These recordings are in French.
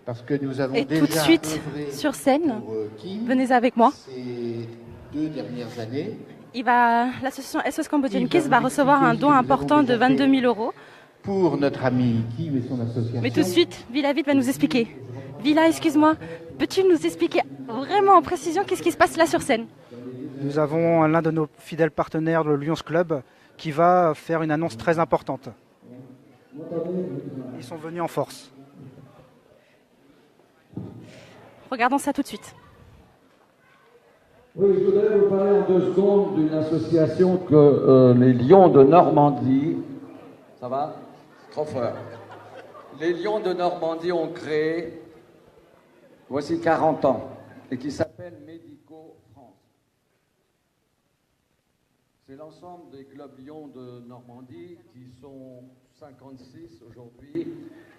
Parce que nous avons Et déjà tout de suite, œuvré sur scène, pour Kim venez avec moi. ces 2 dernières années. L'association SOS Cambodian Kids va Nous recevoir un don expliquer ce que nous important avons de déjà 22 fait 000 euros. pour notre ami Kim et son association. Mais tout de suite, Villa Vite va nous expliquer. Villa, excuse-moi, peux-tu nous expliquer vraiment en précision qu'est-ce qui se passe là sur scène? Nous avons l'un de nos fidèles partenaires, le Lions Club, qui va faire une annonce très importante. Ils sont venus en force. Regardons ça tout de suite. Oui, je voudrais vous parler en 2 secondes d'une association que les Lions de Normandie, ça va? Trop fort. Les Lions de Normandie ont créé, voici 40 ans, et qui s'appelle Médico France. C'est l'ensemble des clubs Lions de Normandie, qui sont 56 aujourd'hui,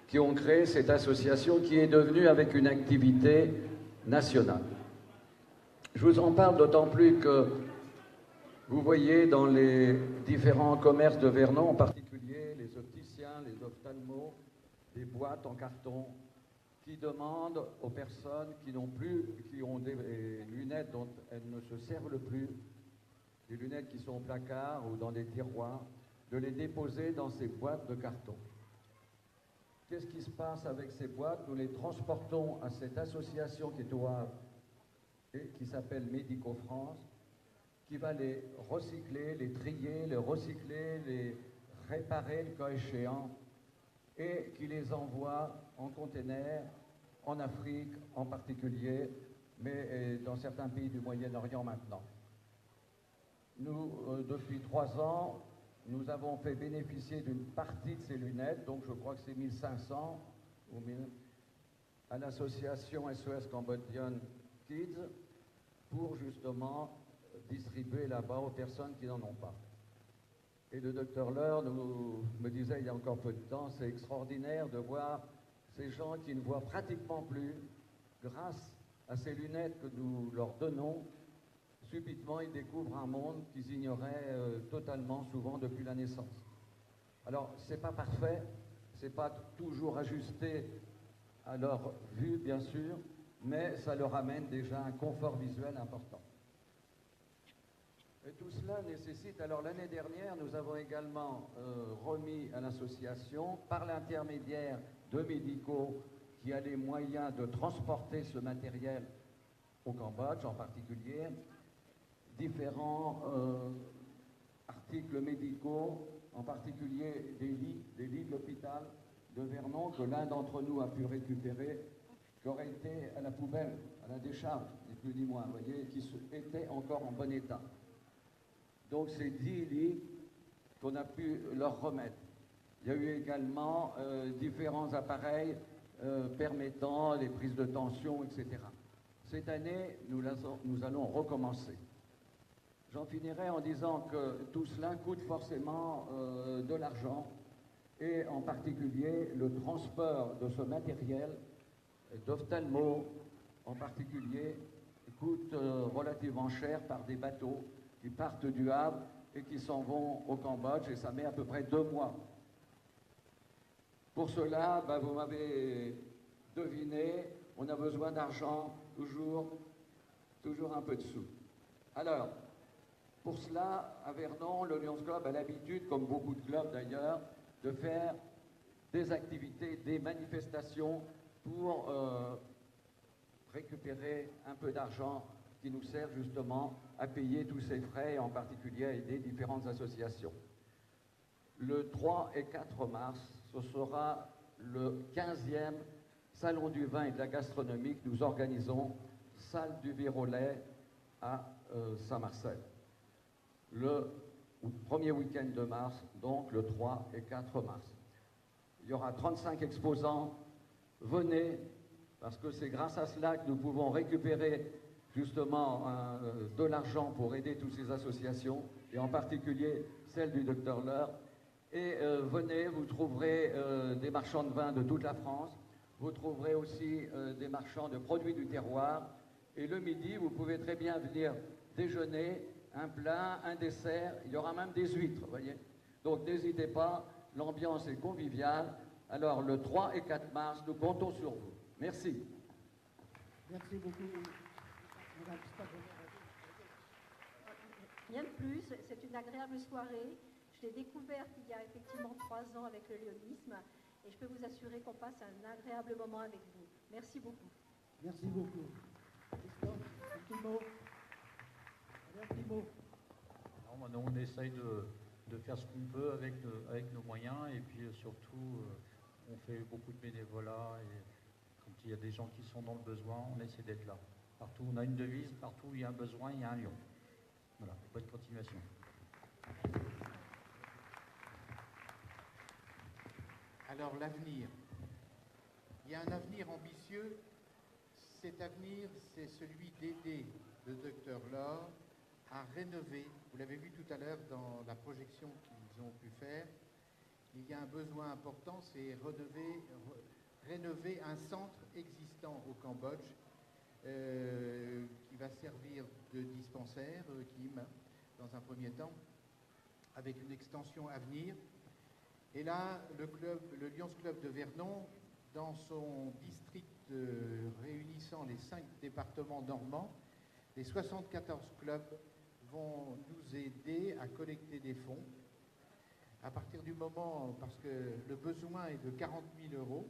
qui ont créé cette association qui est devenue avec une activité nationale. Je vous en parle d'autant plus que vous voyez dans les différents commerces de Vernon, en particulier les opticiens, les ophtalmos, des boîtes en carton qui demandent aux personnes qui ont des lunettes dont elles ne se servent plus, des lunettes qui sont au placard ou dans des tiroirs, de les déposer dans ces boîtes de carton. Qu'est-ce qui se passe avec ces boîtes? Nous les transportons à cette association qui est au Havre, qui s'appelle Médico France, qui va les recycler, les trier, les recycler, les réparer le cas échéant, et qui les envoie en container en Afrique en particulier, mais dans certains pays du Moyen-Orient maintenant. Nous, depuis 3 ans, nous avons fait bénéficier d'une partie de ces lunettes, donc je crois que c'est 1500, à l'association SOS Cambodian Kids, pour justement distribuer là-bas aux personnes qui n'en ont pas. Et le docteur Leur me disait il y a encore peu de temps, c'est extraordinaire de voir ces gens qui ne voient pratiquement plus, grâce à ces lunettes que nous leur donnons, subitement ils découvrent un monde qu'ils ignoraient totalement souvent depuis la naissance. Alors c'est pas parfait, c'est pas toujours ajusté à leur vue bien sûr, mais ça leur amène déjà un confort visuel important. Et tout cela nécessite, alors l'année dernière, nous avons également remis à l'association, par l'intermédiaire de Médico, qui a les moyens de transporter ce matériel au Cambodge en particulier, différents articles médicaux, en particulier des lits de l'hôpital de Vernon, que l'un d'entre nous a pu récupérer, qui aurait été à la poubelle, à la décharge, ni plus ni moins, vous voyez, qui étaient encore en bon état. Donc c'est 10 lits qu'on a pu leur remettre. Il y a eu également différents appareils permettant les prises de tension, etc. Cette année, nous allons recommencer. J'en finirai en disant que tout cela coûte forcément de l'argent, et en particulier le transport de ce matériel d'ophtalmo en particulier coûte relativement cher par des bateaux qui partent du Havre et qui s'en vont au Cambodge, et ça met à peu près 2 mois. Pour cela, vous m'avez deviné, on a besoin d'argent, toujours un peu de sous. Alors, pour cela, à Vernon, le Lions Club a l'habitude, comme beaucoup de clubs d'ailleurs, de faire des activités, des manifestations pour récupérer un peu d'argent qui nous sert justement à payer tous ces frais, et en particulier à aider différentes associations. Le 3 et 4 mars, ce sera le 15e Salon du vin et de la gastronomie que nous organisons, salle du Virolet à Saint-Marcel. Le premier week-end de mars, donc le 3 et 4 mars. Il y aura 35 exposants. Venez, parce que c'est grâce à cela que nous pouvons récupérer justement de l'argent pour aider toutes ces associations, et en particulier celle du Dr Leur. Et venez, vous trouverez des marchands de vin de toute la France, vous trouverez aussi des marchands de produits du terroir, et le midi, vous pouvez très bien venir déjeuner, un plat, un dessert, il y aura même des huîtres, vous voyez. Donc n'hésitez pas, l'ambiance est conviviale. Alors le 3 et 4 mars, nous comptons sur vous. Merci. Merci beaucoup, Madame Stavrou. Rien de plus, c'est une agréable soirée. Je l'ai découverte il y a effectivement 3 ans avec le lyonisme et je peux vous assurer qu'on passe un agréable moment avec vous. Merci beaucoup. Merci beaucoup. Christophe, un petit mot. Allez, un petit mot. Alors, maintenant, on essaye de faire ce qu'on peut avec nos moyens et puis surtout, on fait beaucoup de bénévolat et quand il y a des gens qui sont dans le besoin, on essaie d'être là. Partout, on a une devise, partout où il y a un besoin, il y a un lion. Voilà, bonne continuation. Alors l'avenir. Il y a un avenir ambitieux. Cet avenir, c'est celui d'aider le docteur Laure à rénover. Vous l'avez vu tout à l'heure dans la projection qu'ils ont pu faire. Il y a un besoin important, c'est rénover un centre existant au Cambodge qui va servir de dispensaire, Kim, dans un premier temps, avec une extension à venir. Et là, le Lions Club de Vernon, dans son district réunissant les 5 départements normands, les 74 clubs vont nous aider à collecter des fonds. À partir du moment, parce que le besoin est de 40 000 euros,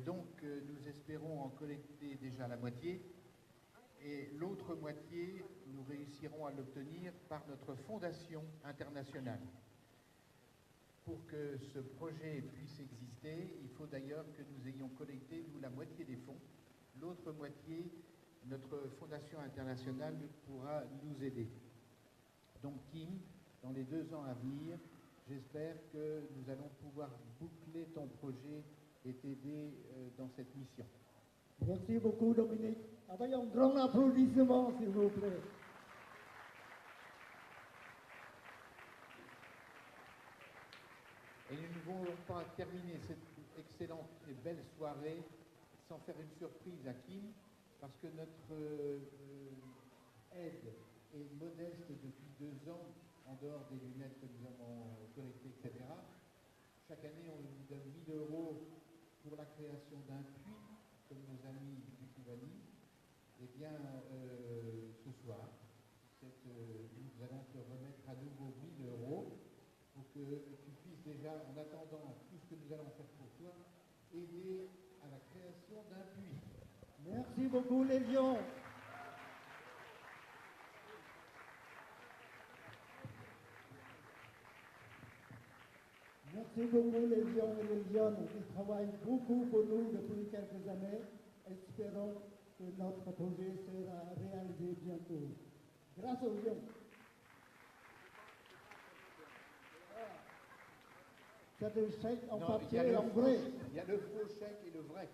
donc nous espérons en collecter déjà la moitié. Et l'autre moitié, nous réussirons à l'obtenir par notre fondation internationale. Pour que ce projet puisse exister, il faut d'ailleurs que nous ayons collecté, nous, la moitié des fonds. L'autre moitié, notre fondation internationale pourra nous aider. Donc, Kim, dans les 2 ans à venir, j'espère que nous allons pouvoir boucler ton projet et t'aider dans cette mission. Merci beaucoup, Dominique. Avec un grand applaudissement, s'il vous plaît. Et nous ne voulons pas terminer cette excellente et belle soirée sans faire une surprise à Kim, parce que notre aide est modeste depuis 2 ans, en dehors des lunettes que nous avons collectées, etc. Chaque année, on nous donne 1 000 euros pour la création d'un puits, comme nos amis du Kivani. Eh bien, ce soir, nous allons te remettre à nouveau 1 000 euros pour que tu puisses déjà, en attendant tout ce que nous allons faire pour toi, aider à la création d'un puits. Merci beaucoup, les lions. Merci beaucoup, les lions et les lionnes qui travaillent beaucoup pour nous depuis quelques années. Espérons que notre projet sera réalisé bientôt. Grâce aux lions. C'est des chèques en papier et en vrai. Il y a le faux chèque et le vrai.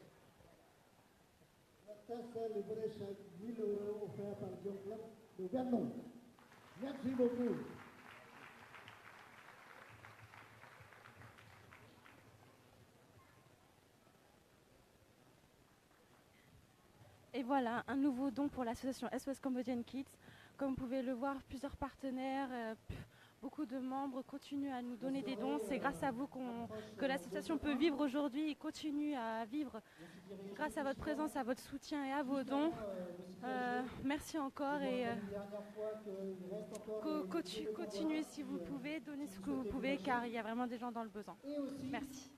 Ça, c'est le vrai chèque, 1 000 euros offert par Lions Club de Vernon. Merci beaucoup. Et voilà, un nouveau don pour l'association SOS Cambodian Kids. Comme vous pouvez le voir, plusieurs partenaires, beaucoup de membres continuent à nous donner des dons. C'est grâce à vous que l'association peut vivre aujourd'hui et continue à vivre grâce à votre présence, à votre soutien et à vos dons. Merci encore et continuez si vous pouvez, donnez ce que vous pouvez car il y a vraiment des gens dans le besoin. Merci.